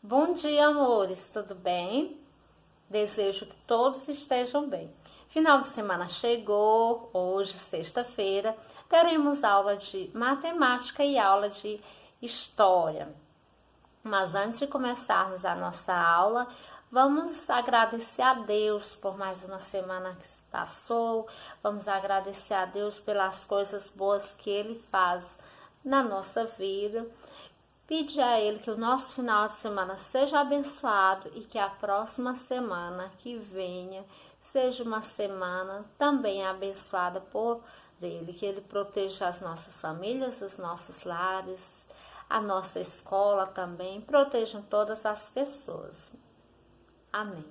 Bom dia, amores, tudo bem? Desejo que todos estejam bem. Final de semana chegou, hoje, sexta-feira, teremos aula de matemática e aula de história. Mas antes de começarmos a nossa aula, vamos agradecer a Deus por mais uma semana que se passou, vamos agradecer a Deus pelas coisas boas que Ele faz na nossa vida. Pedir a Ele que o nosso final de semana seja abençoado e que a próxima semana que venha seja uma semana também abençoada por Ele. Que Ele proteja as nossas famílias, os nossos lares, a nossa escola também. Protejam todas as pessoas. Amém.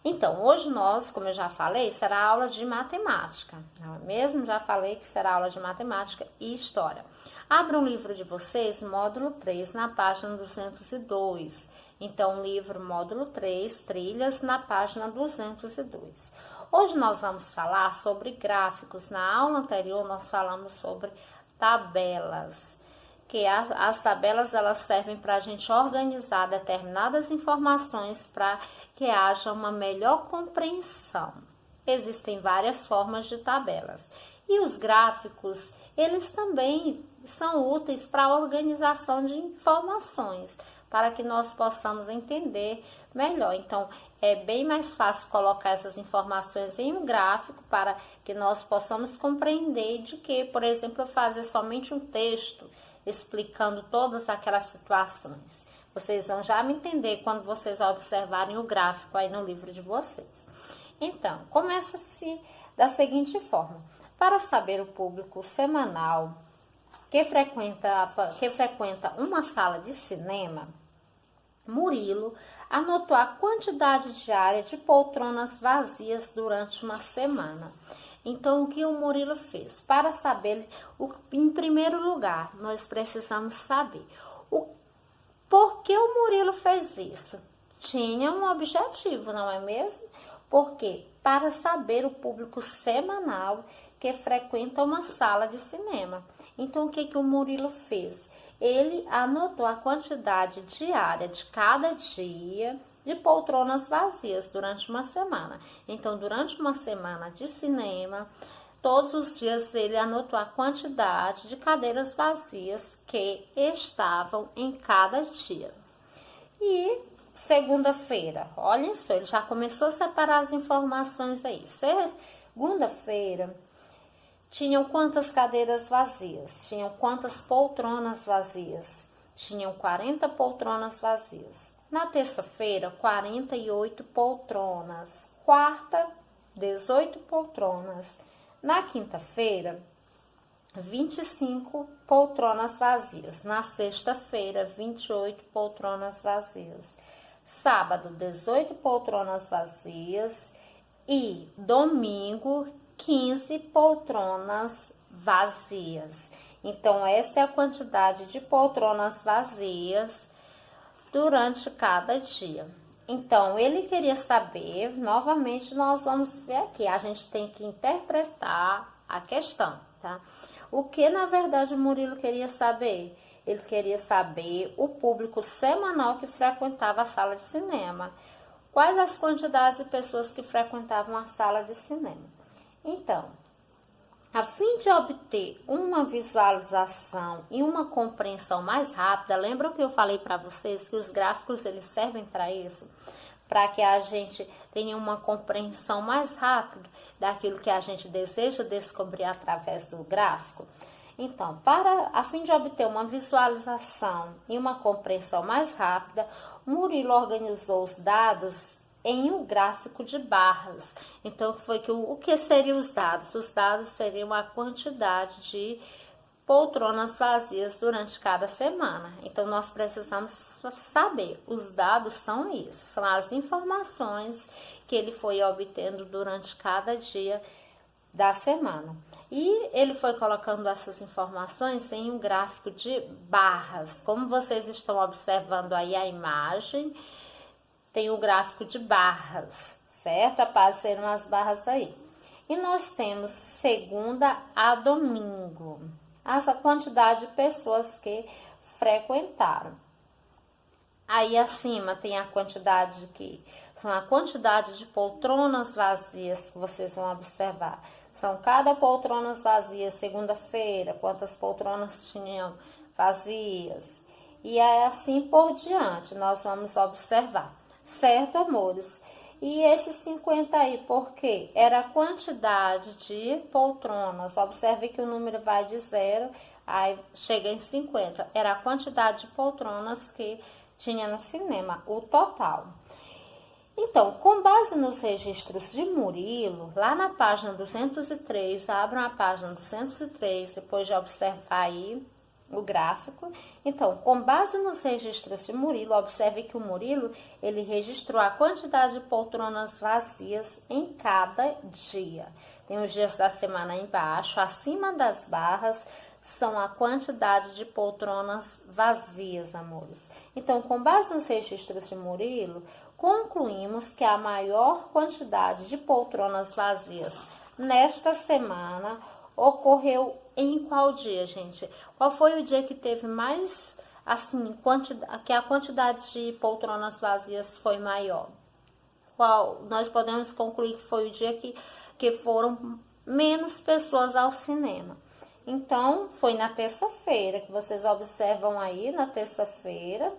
Então, hoje nós, como eu já falei, será aula de matemática, não é mesmo? Já falei que será aula de matemática e história. Abra um livro de vocês, módulo 3, na página 202. Então, livro módulo 3, trilhas, na página 202. Hoje nós vamos falar sobre gráficos. Na aula anterior, nós falamos sobre tabelas. Que as tabelas elas servem para a gente organizar determinadas informações para que haja uma melhor compreensão. Existem várias formas de tabelas. E os gráficos, eles também são úteis para a organização de informações, para que nós possamos entender melhor. Então, é bem mais fácil colocar essas informações em um gráfico para que nós possamos compreender de que, por exemplo, fazer somente um texto explicando todas aquelas situações. Vocês vão já me entender quando vocês observarem o gráfico aí no livro de vocês. Então, começa-se da seguinte forma. Para saber o público semanal que frequenta uma sala de cinema, Murilo anotou a quantidade diária de poltronas vazias durante uma semana. Então, o que o Murilo fez? Para saber, em primeiro lugar, nós precisamos saber por que o Murilo fez isso. Tinha um objetivo, não é mesmo? Porque para saber o público semanal que frequenta uma sala de cinema. Então, o que o Murilo fez? Ele anotou a quantidade diária de cada dia de poltronas vazias durante uma semana. Então, durante uma semana de cinema, todos os dias ele anotou a quantidade de cadeiras vazias que estavam em cada dia. E segunda-feira, olha só, ele já começou a separar as informações aí. Segunda-feira, tinham quantas cadeiras vazias? Tinham quantas poltronas vazias? Tinham 40 poltronas vazias. Na terça-feira, 48 poltronas. Quarta, 18 poltronas. Na quinta-feira, 25 poltronas vazias. Na sexta-feira, 28 poltronas vazias. Sábado, 18 poltronas vazias. E domingo, 15 poltronas vazias. Então, essa é a quantidade de poltronas vazias durante cada dia. Então, ele queria saber, novamente nós vamos ver aqui, a gente tem que interpretar a questão, tá? O que, na verdade, o Murilo queria saber? Ele queria saber o público semanal que frequentava a sala de cinema. Quais as quantidades de pessoas que frequentavam a sala de cinema? Então, a fim de obter uma visualização e uma compreensão mais rápida, lembram que eu falei para vocês que os gráficos eles servem para isso? Para que a gente tenha uma compreensão mais rápida daquilo que a gente deseja descobrir através do gráfico. Então, a fim de obter uma visualização e uma compreensão mais rápida, Murilo organizou os dados em um gráfico de barras. Então, o que seriam os dados? Os dados seriam a quantidade de poltronas vazias durante cada semana. Então, nós precisamos saber, os dados são isso, são as informações que ele foi obtendo durante cada dia da semana. E ele foi colocando essas informações em um gráfico de barras. Como vocês estão observando aí a imagem, tem o gráfico de barras, certo? Apareceram as barras aí. E nós temos segunda a domingo, essa quantidade de pessoas que frequentaram. Aí acima tem a quantidade que são a quantidade de poltronas vazias que vocês vão observar. São cada poltrona vazia, segunda-feira, quantas poltronas tinham vazias. E é assim por diante, nós vamos observar. Certo, amores? E esses 50 aí, por quê? Era a quantidade de poltronas. Observe que o número vai de 0, aí chega em 50. Era a quantidade de poltronas que tinha no cinema, o total. Então, com base nos registros de Murilo, lá na página 203, abram a página 203, depois de observar aí o gráfico. Então, com base nos registros de Murilo, observe que o Murilo, ele registrou a quantidade de poltronas vazias em cada dia. Tem os dias da semana embaixo, acima das barras, são a quantidade de poltronas vazias, amores. Então, com base nos registros de Murilo, concluímos que a maior quantidade de poltronas vazias nesta semana ocorreu em qual dia, gente? Qual foi o dia que teve mais, assim, que a quantidade de poltronas vazias foi maior? Qual? Nós podemos concluir que foi o dia que foram menos pessoas ao cinema. Então, foi na terça-feira, que vocês observam aí, na terça-feira,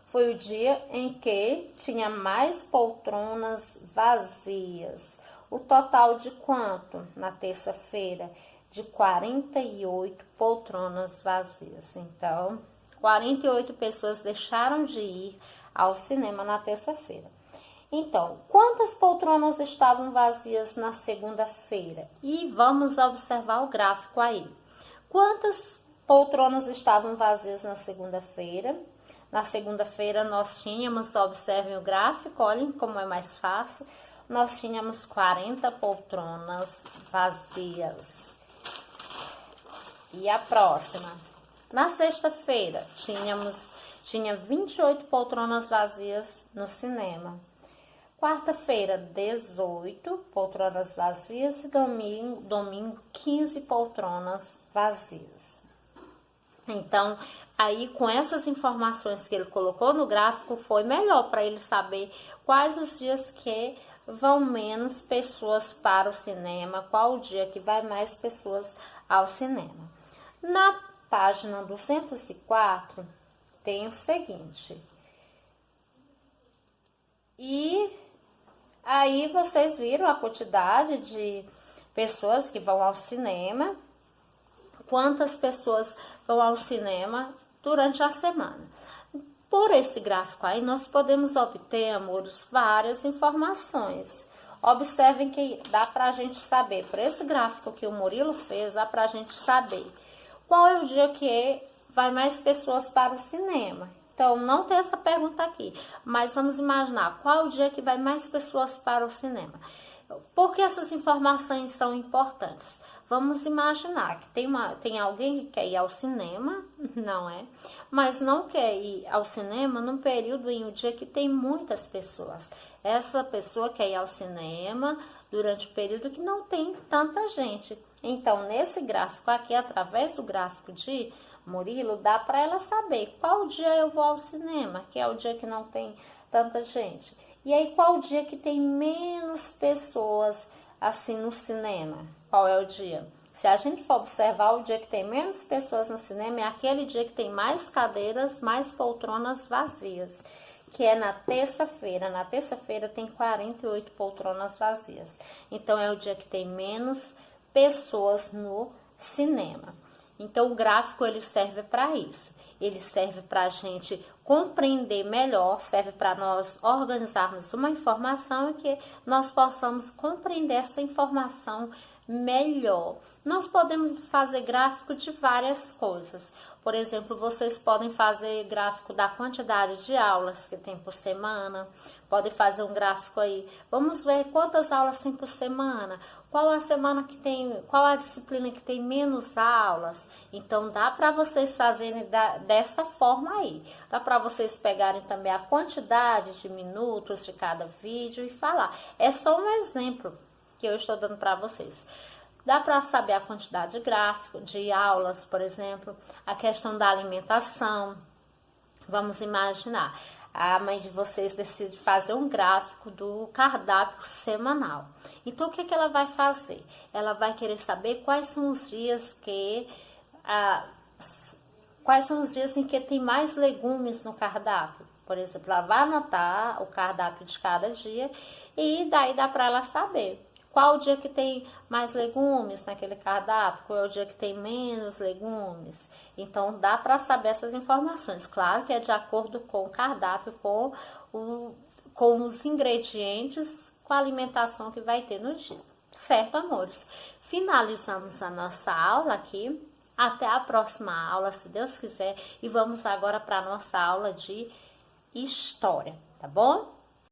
foi o dia em que tinha mais poltronas vazias. O total de quanto? Na terça-feira, de 48 poltronas vazias. Então, 48 pessoas deixaram de ir ao cinema na terça-feira. Então, quantas poltronas estavam vazias na segunda-feira? E vamos observar o gráfico aí. Quantas poltronas estavam vazias na segunda-feira? Na segunda-feira nós tínhamos, observem o gráfico, olhem como é mais fácil, nós tínhamos 40 poltronas vazias. E a próxima? Na sexta-feira tinha 28 poltronas vazias no cinema. Quarta-feira, 18 poltronas vazias e domingo 15 poltronas vazias. Então, aí com essas informações que ele colocou no gráfico, foi melhor para ele saber quais os dias que vão menos pessoas para o cinema, qual o dia que vai mais pessoas ao cinema. Na página 204, tem o seguinte. E aí vocês viram a quantidade de pessoas que vão ao cinema, quantas pessoas vão ao cinema durante a semana. Por esse gráfico aí, nós podemos obter, amores, várias informações. Observem que dá para a gente saber, por esse gráfico que o Murilo fez, dá para a gente saber qual é o dia que vai mais pessoas para o cinema. Então, não tem essa pergunta aqui, mas vamos imaginar qual o dia que vai mais pessoas para o cinema. Por que essas informações são importantes? Vamos imaginar que tem alguém que quer ir ao cinema, não é? Mas não quer ir ao cinema num período em um dia que tem muitas pessoas. Essa pessoa quer ir ao cinema durante o período que não tem tanta gente. Então, nesse gráfico aqui, através do gráfico de Murilo, dá para ela saber qual dia eu vou ao cinema, que é o dia que não tem tanta gente. E aí, qual o dia que tem menos pessoas assim no cinema? Qual é o dia? Se a gente for observar, o dia que tem menos pessoas no cinema é aquele dia que tem mais cadeiras, mais poltronas vazias, que é na terça-feira. Na terça-feira tem 48 poltronas vazias. Então, é o dia que tem menos pessoas no cinema. Então, o gráfico ele serve para isso. Ele serve para a gente compreender melhor, serve para nós organizarmos uma informação e que nós possamos compreender essa informação melhor. Nós podemos fazer gráfico de várias coisas. Por exemplo, vocês podem fazer gráfico da quantidade de aulas que tem por semana. Podem fazer um gráfico aí. Vamos ver quantas aulas tem por semana. Qual a semana que tem, qual a disciplina que tem menos aulas? Então, dá para vocês fazerem dessa forma aí. Dá para vocês pegarem também a quantidade de minutos de cada vídeo e falar. É só um exemplo que eu estou dando para vocês. Dá para saber a quantidade de gráfico, de aulas, por exemplo, a questão da alimentação. Vamos imaginar, a mãe de vocês decide fazer um gráfico do cardápio semanal. Então, o que que ela vai fazer? Ela vai querer saber quais são os dias em que tem mais legumes no cardápio. Por exemplo, ela vai anotar o cardápio de cada dia e daí dá para ela saber qual o dia que tem mais legumes naquele cardápio, qual é o dia que tem menos legumes. Então, dá para saber essas informações. Claro que é de acordo com o cardápio, com os ingredientes, com a alimentação que vai ter no dia. Certo, amores? Finalizamos a nossa aula aqui. Até a próxima aula, se Deus quiser. E vamos agora para a nossa aula de história, tá bom?